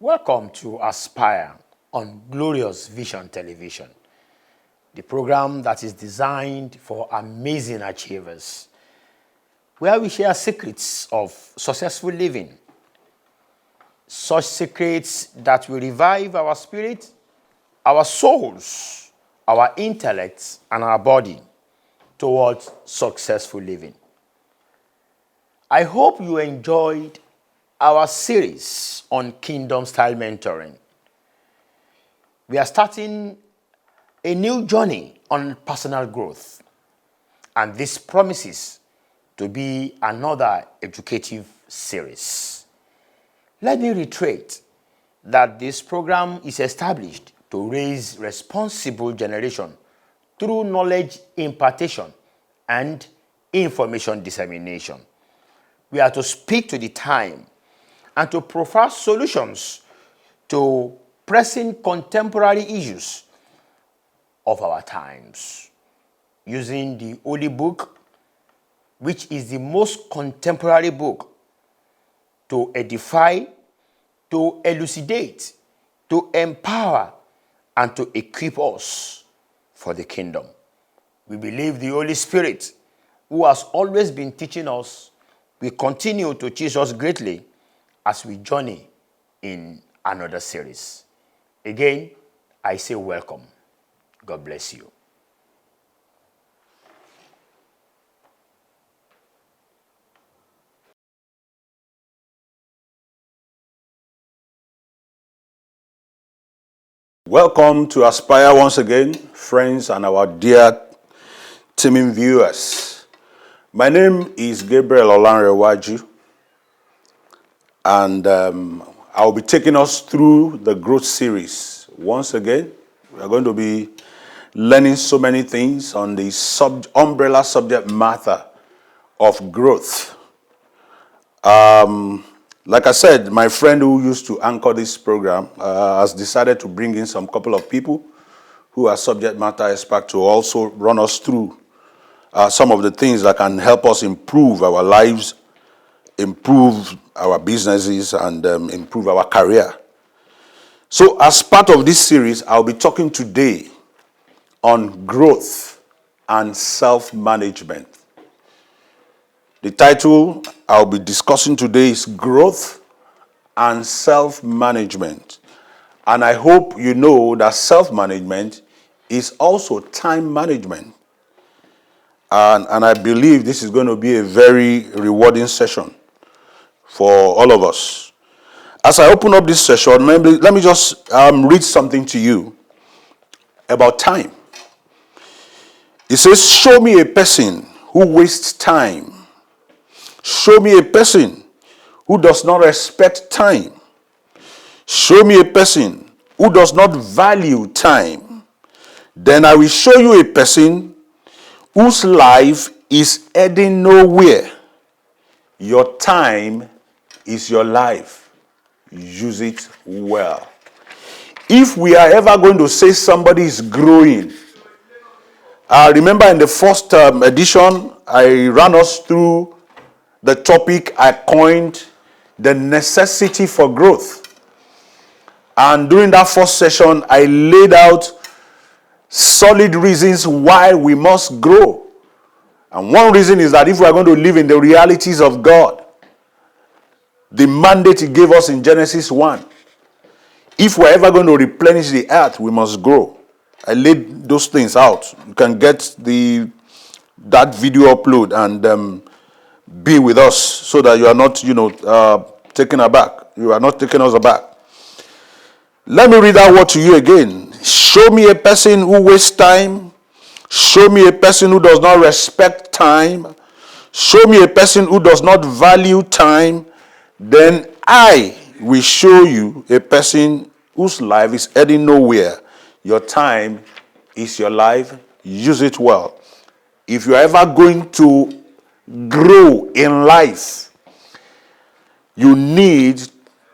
Welcome to Aspire on Glorious Vision Television, the program that is designed for amazing achievers, where we share secrets of successful living, such secrets that will revive our spirit, our souls, our intellect, and our body towards successful living. I hope you enjoyed our series on Kingdom Style Mentoring. We are starting a new journey on personal growth, and this promises to be another educative series. Let me reiterate that this program is established to raise responsible generation through knowledge impartation and information dissemination. We are to speak to the time and to provide solutions to pressing contemporary issues of our times, using the Holy Book, which is the most contemporary book, to edify, to elucidate, to empower, and to equip us for the kingdom. We believe the Holy Spirit, who has always been teaching us, will continue to teach us greatly as we journey in another series. Again, I say welcome. God bless you. Welcome to Aspire once again, friends and our dear teaming viewers. My name is Gabriel Olanrewaju, and I'll be taking us through the growth series. Once again, we are going to be learning so many things on the umbrella subject matter of growth. Like I said, my friend who used to anchor this program has decided to bring in some couple of people who are subject matter experts to also run us through some of the things that can help us improve our lives, improve our businesses, and improve our career. So as part of this series, I'll be talking today on growth and self-management. The title I'll be discussing today is Growth and Self-Management. And I hope you know that self-management is also time management. And I believe this is going to be a very rewarding session for all of us. As I open up this session, let me just read something to you about time. It says, show me a person who wastes time. Show me a person who does not respect time. Show me a person who does not value time. Then I will show you a person whose life is heading nowhere. Your time is your life. Use it well. If we are ever going to say somebody is growing, remember in the first edition, I ran us through the topic I coined, the necessity for growth. And during that first session, I laid out solid reasons why we must grow. And one reason is that if we are going to live in the realities of God, the mandate He gave us in Genesis 1, if we're ever going to replenish the earth, we must grow. I laid those things out. You can get that video upload and be with us so that you are not, taken aback. You are not taking us aback. Let me read that word to you again. Show me a person who wastes time. Show me a person who does not respect time. Show me a person who does not value time. Then I will show you a person whose life is heading nowhere. Your time is your life. Use it well. If you're ever going to grow in life, you need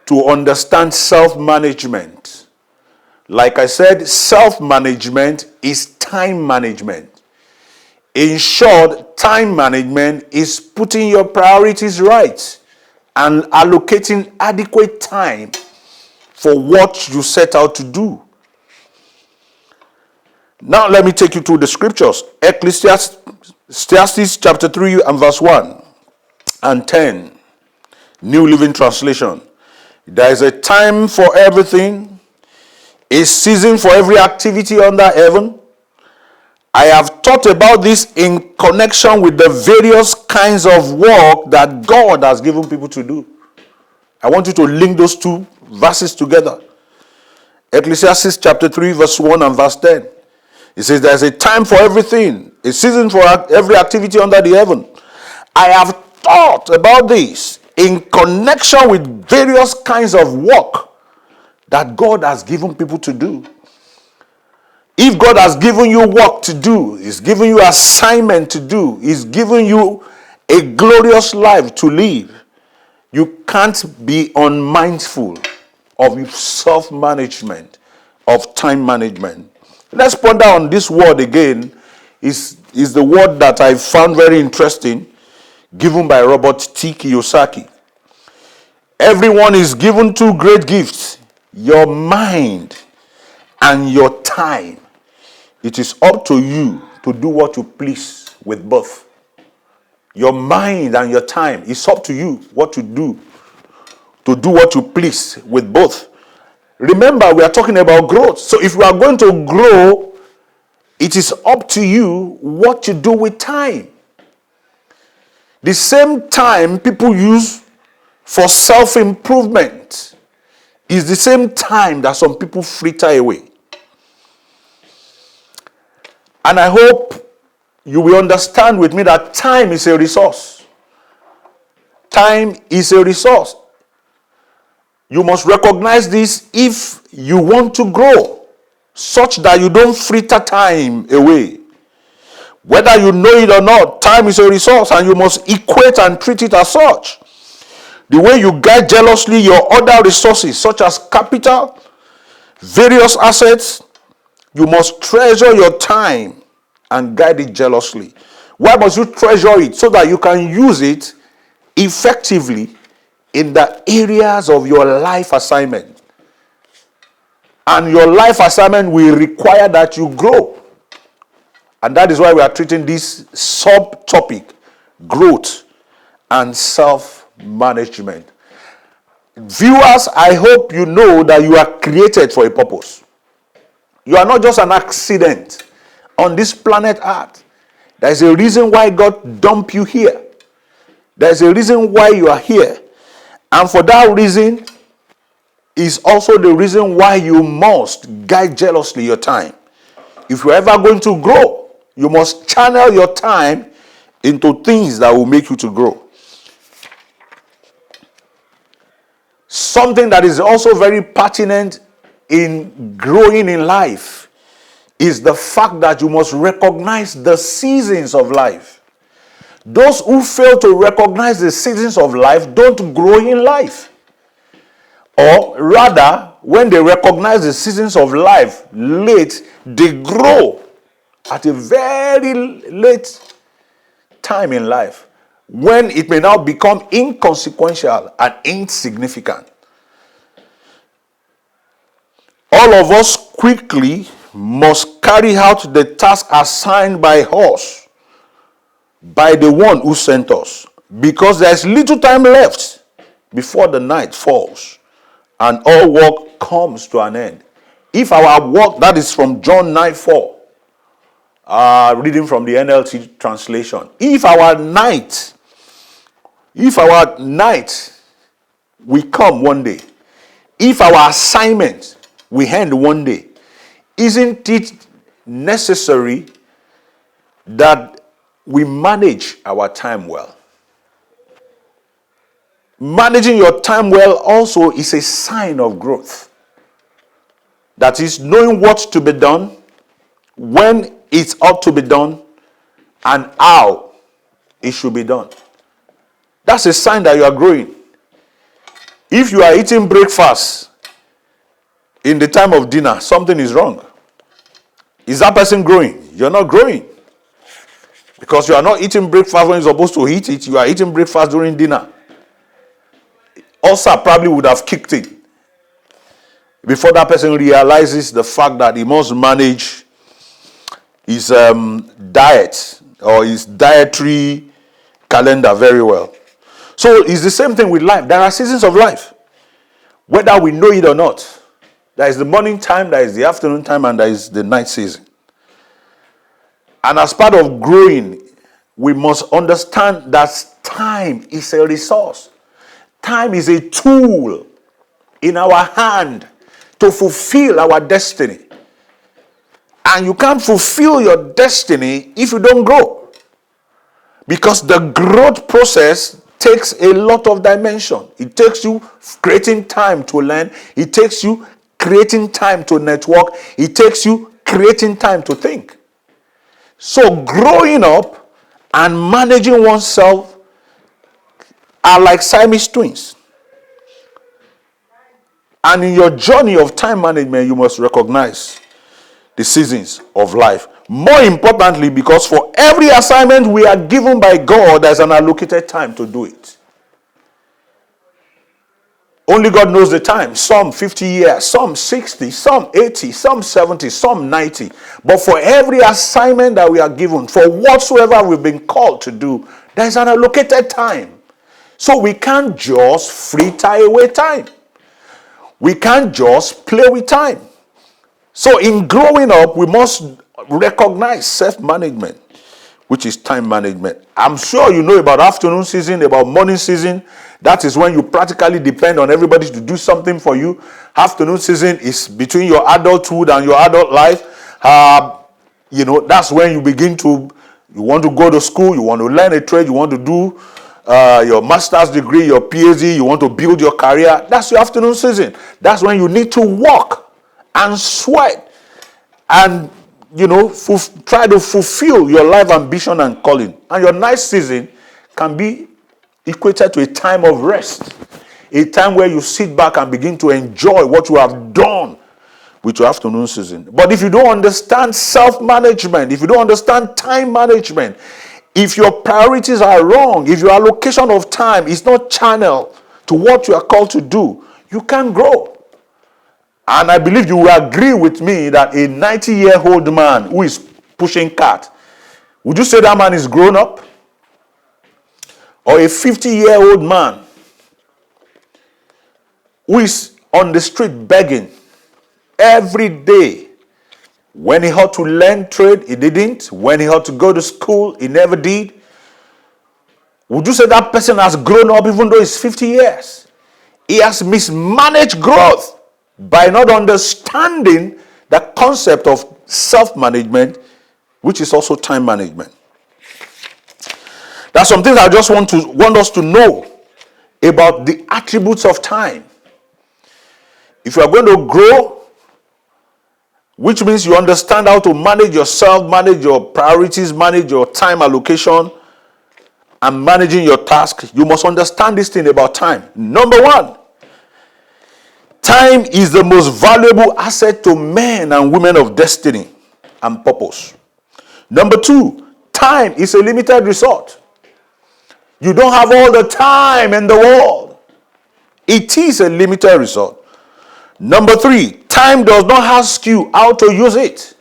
to understand self-management. Like I said, self-management is time management. In short, time management is putting your priorities right and allocating adequate time for what you set out to do. Now let me take you through the scriptures. Ecclesiastes chapter 3 and verse 1 and 10. New Living Translation. There is a time for everything, a season for every activity under heaven. I have thought about this in connection with the various kinds of work that God has given people to do. I want you to link those two verses together. Ecclesiastes chapter 3 verse 1 and verse 10. It says there's a time for everything, a season for every activity under the heaven. I have thought about this in connection with various kinds of work that God has given people to do. If God has given you work to do, He's given you assignment to do, He's given you a glorious life to live, you can't be unmindful of self-management, of time management. Let's ponder on this word again. Is the word that I found very interesting, given by Robert T. Kiyosaki. Everyone is given two great gifts, your mind and your time. It is up to you to do what you please with both. Your mind and your time. It's up to you what to do what you please with both. Remember, we are talking about growth. So if we are going to grow, it is up to you what you do with time. The same time people use for self-improvement is the same time that some people fritter away. And I hope you will understand with me that time is a resource. Time is a resource. You must recognize this if you want to grow, such that you don't fritter time away. Whether you know it or not, time is a resource and you must equate and treat it as such. The way you guide jealously your other resources, such as capital, various assets, you must treasure your time and guide it jealously. Why must you treasure it? So that you can use it effectively in the areas of your life assignment. And your life assignment will require that you grow. And that is why we are treating this subtopic, growth and self-management. Viewers, I hope you know that you are created for a purpose. You are not just an accident on this planet Earth. There is a reason why God dumped you here. There is a reason why you are here. And for that reason is also the reason why you must guide jealously your time. If you're ever going to grow, you must channel your time into things that will make you to grow. Something that is also very pertinent in growing in life is the fact that you must recognize the seasons of life. Those who fail to recognize the seasons of life don't grow in life. Or rather, when they recognize the seasons of life late, they grow at a very late time in life, when it may now become inconsequential and insignificant. All of us quickly must carry out the task assigned by us, by the one who sent us, because there is little time left before the night falls and all work comes to an end. If our work, that is from John 9:4, reading from the NLT translation. If our night will come one day, if our assignment will end one day, isn't it necessary that we manage our time well? Managing your time well also is a sign of growth. That is, knowing what to be done, when it ought to be done, and how it should be done. That's a sign that you are growing. If you are eating breakfast in the time of dinner, something is wrong. Is that person growing? You're not growing. Because you are not eating breakfast when you're supposed to eat it. You are eating breakfast during dinner. Ulcer probably would have kicked in. before that person realizes the fact that he must manage his diet or his dietary calendar very well. So it's the same thing with life. There are seasons of life, whether we know it or not. There is the morning time, there is the afternoon time, and there is the night season. And as part of growing, we must understand that time is a resource. Time is a tool in our hand to fulfill our destiny. And you can't fulfill your destiny if you don't grow. Because the growth process takes a lot of dimension. It takes you creating time to learn. It takes you creating time to network. It takes you creating time to think. So growing up and managing oneself are like Siamese twins. And in your journey of time management, you must recognize the seasons of life. More importantly, because for every assignment we are given by God, there's an allocated time to do it. Only God knows the time. Some 50 years, some 60, some 80, some 70, some 90. But for every assignment that we are given, for whatsoever we've been called to do, there's an allocated time. So we can't just free tie away time. We can't just play with time. So in growing up, we must recognize self-management, which is time management. I'm sure you know about afternoon season, about morning season. That is when you practically depend on everybody to do something for you. Afternoon season is between your adulthood and your adult life. That's when you want to go to school, you want to learn a trade, you want to do your master's degree, your PhD, you want to build your career. That's your afternoon season. That's when you need to work and sweat and try to fulfill your life ambition and calling. And your night season can be equated to a time of rest, a time where you sit back and begin to enjoy what you have done with your afternoon season. But if you don't understand self-management, if you don't understand time management, if your priorities are wrong, if your allocation of time is not channeled to what you are called to do, you can't grow. And I believe you will agree with me that a 90-year-old man who is pushing cart, would you say that man is grown up? Or a 50-year-old man who is on the street begging every day? When he had to learn trade, he didn't. When he had to go to school, he never did. Would you say that person has grown up even though he's 50 years? He has mismanaged growth by not understanding the concept of self-management, which is also time management. There are some things I just want us to know about the attributes of time. If you are going to grow, which means you understand how to manage yourself, manage your priorities, manage your time allocation, and managing your task, you must understand this thing about time. Number one, time is the most valuable asset to men and women of destiny and purpose. Number two, time is a limited resource. You don't have all the time in the world. It is a limited resource. Number three, time does not ask you how to use it.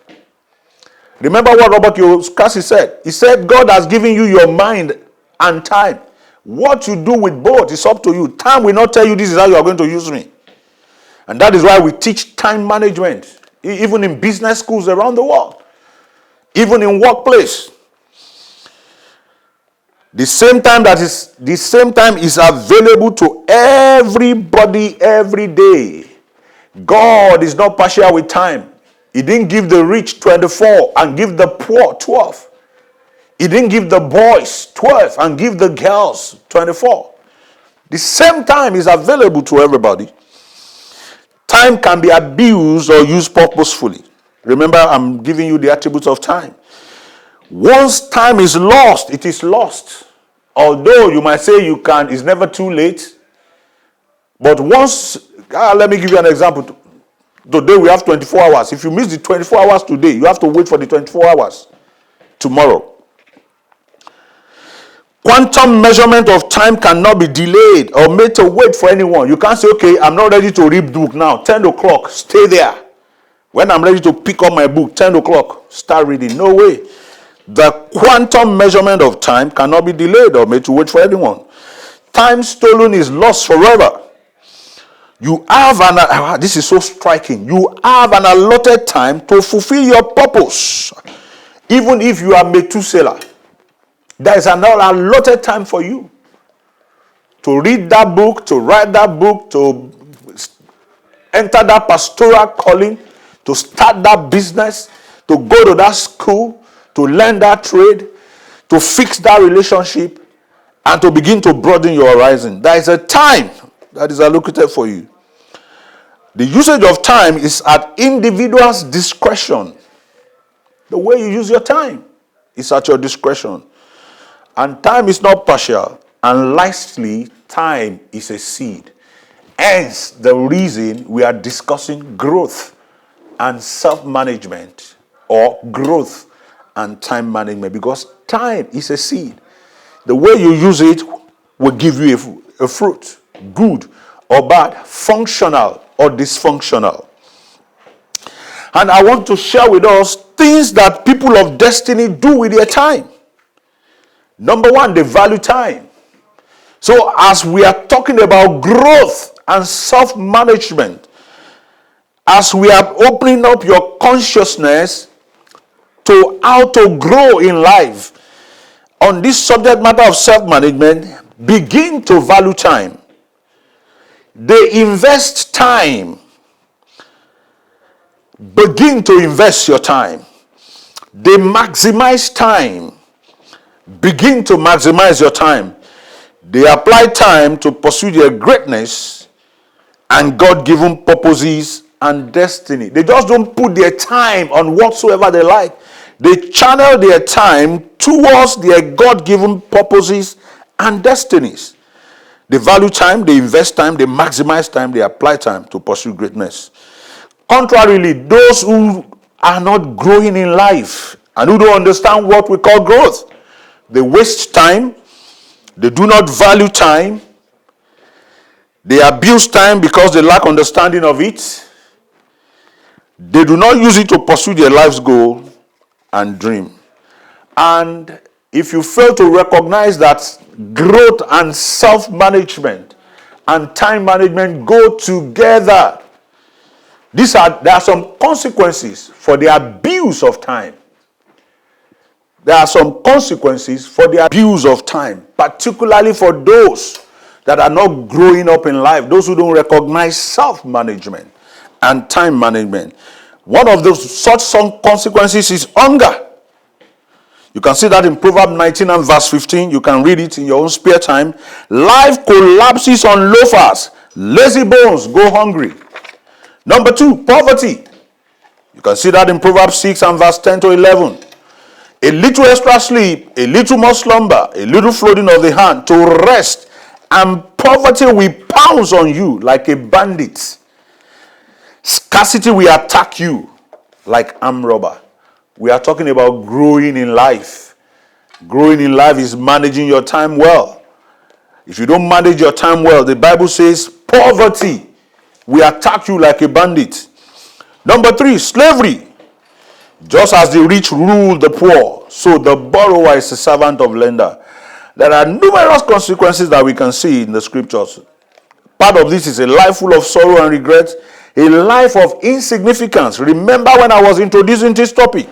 Remember what Robert Kiyosaki said. He said, God has given you your mind and time. What you do with both is up to you. Time will not tell you this is how you are going to use me. And that is why we teach time management, even in business schools around the world, even in workplace. The same time is available to everybody every day. God is not partial with time. He didn't give the rich 24 and give the poor 12. He didn't give the boys 12 and give the girls 24. The same time is available to everybody. Time can be abused or used purposefully. Remember, I'm giving you the attributes of time. Once time is lost, it is lost. Although you might say it's never too late. But once, let me give you an example. Today we have 24 hours. If you miss the 24 hours today, you have to wait for the 24 hours tomorrow. Quantum measurement of time cannot be delayed or made to wait for anyone. You can't say, okay, I'm not ready to read book now. 10 o'clock, stay there. When I'm ready to pick up my book, 10 o'clock, start reading. No way. The quantum measurement of time cannot be delayed or made to wait for anyone. Time stolen is lost forever. You have this is so striking. You have an allotted time to fulfill your purpose. Even if you are Methuselah, there is an allotted time for you to read that book, to write that book, to enter that pastoral calling, to start that business, to go to that school, to learn that trade, to fix that relationship, and to begin to broaden your horizon. There is a time that is allocated for you. The usage of time is at individual's discretion. The way you use your time is at your discretion. And time is not partial. And lastly, time is a seed. Hence, the reason we are discussing growth and self-management, or growth and time management, because time is a seed. The way you use it will give you a fruit, good or bad, functional or dysfunctional. And I want to share with us things that people of destiny do with their time. Number one, they value time. So as we are talking about growth and self-management, as we are opening up your consciousness to how to grow in life on this subject matter of self-management, begin to value time. They invest time. Begin to invest your time. They maximize time. Begin to maximize your time. They apply time to pursue their greatness and God-given purposes and destiny. They just don't put their time on whatsoever they like. They channel their time towards their God-given purposes and destinies. They value time, they invest time, they maximize time, they apply time to pursue greatness. Contrarily, those who are not growing in life and who don't understand what we call growth, they waste time, they do not value time, they abuse time because they lack understanding of it, they do not use it to pursue their life's goal and dream. And if you fail to recognize that growth and self-management and time management go together, there are some consequences for the abuse of time. There are some consequences for the abuse of time, particularly for those that are not growing up in life, those who don't recognize self-management and time management. One of those such consequences is hunger. You can see that in Proverbs 19 and verse 15. You can read it in your own spare time. Life collapses on loafers. Lazy bones go hungry. Number two, poverty. You can see that in Proverbs 6 and verse 10 to 11. A little extra sleep, a little more slumber, a little floating of the hand to rest, and poverty will pounce on you like a bandit. Scarcity will attack you like armed robber. We are talking about growing in life. Growing in life is managing your time well. If you don't manage your time well, the Bible says poverty will attack you like a bandit. Number three, slavery. Just as the rich rule the poor, so the borrower is a servant of lender. There are numerous consequences that we can see in the scriptures. Part of this is a life full of sorrow and regret, a life of insignificance. Remember when I was introducing this topic,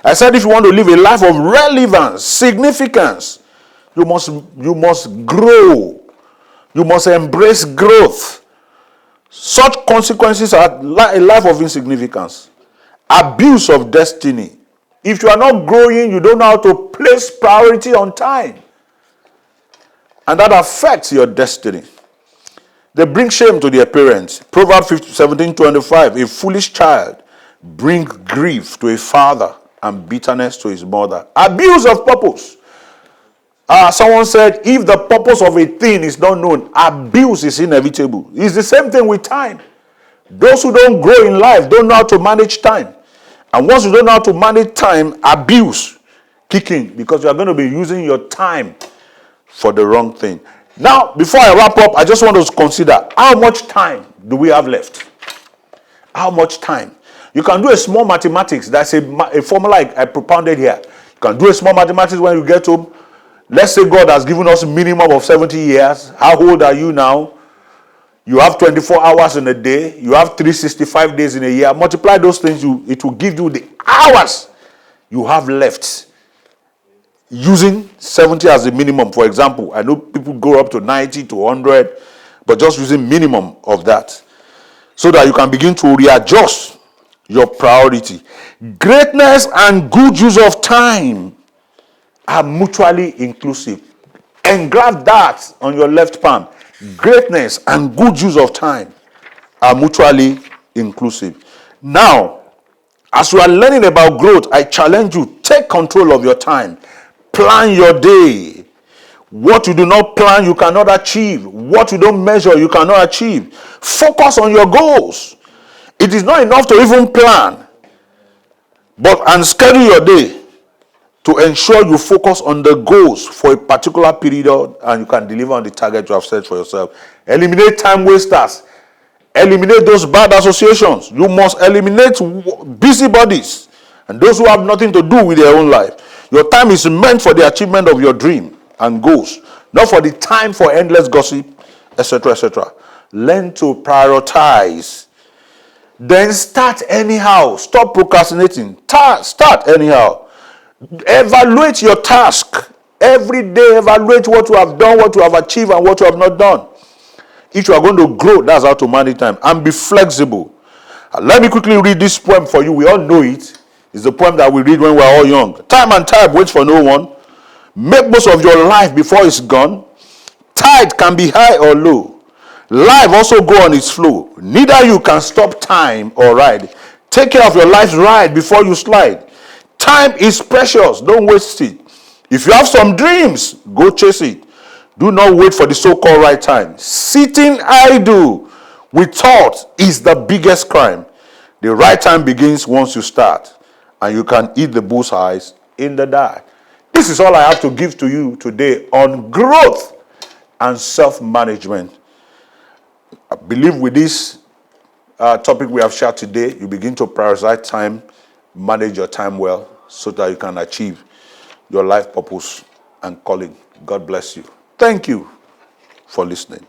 I said if you want to live a life of relevance, significance, you must grow. You must embrace growth. Such consequences are a life of insignificance. Abuse of destiny. If you are not growing, you don't know how to place priority on time. And that affects your destiny. They bring shame to their parents. Proverbs 17:25. A foolish child brings grief to a father and bitterness to his mother. Abuse of purpose. Someone said, if the purpose of a thing is not known, abuse is inevitable. It's the same thing with time. Those who don't grow in life don't know how to manage time. And once you don't know how to manage time, abuse kick in, because you are going to be using your time for the wrong thing. Now, before I wrap up, I just want us to consider how much time do we have left? How much time? You can do a small mathematics. That's a formula I propounded here. You can do a small mathematics when you get home. Let's say God has given us a minimum of 70 years. How old are you now? You have 24 hours in a day. You have 365 days in a year. Multiply those things, it will give you the hours you have left. Using 70 as the minimum, for example. I know people go up to 90 to 100, but just using minimum of that, so that you can begin to readjust your priority. Greatness and good use of time are mutually inclusive. Engrave that on your left palm. Greatness and good use of time are mutually inclusive. Now, as we are learning about growth, I challenge you, take control of your time. Plan your day. What you do not plan, you cannot achieve. What you don't measure, you cannot achieve. Focus on your goals. It is not enough to even plan, and schedule your day to ensure you focus on the goals for a particular period and you can deliver on the target you have set for yourself. Eliminate time wasters. Eliminate those bad associations. You must eliminate busybodies and those who have nothing to do with their own life. Your time is meant for the achievement of your dream and goals, not for the time for endless gossip, etc., etc. Learn to prioritize. Then start anyhow. Stop procrastinating. Start anyhow. Evaluate your task. Every day, evaluate what you have done, what you have achieved, and what you have not done. If you are going to grow, that's how to manage time. And be flexible. Let me quickly read this poem for you. We all know it. It's the poem that we read when we are all young. Time and tide waits for no one. Make most of your life before it's gone. Tide can be high or low. Life also go on its flow. Neither you can stop time or ride. Take care of your life's ride before you slide. Time is precious. Don't waste it. If you have some dreams, go chase it. Do not wait for the so-called right time. Sitting idle with thought is the biggest crime. The right time begins once you start, and you can eat the bullseyes in the dark. This is all I have to give to you today on growth and self-management. I believe with this topic we have shared today, you begin to prioritize time, manage your time well, so that you can achieve your life purpose and calling. God bless you. Thank you for listening.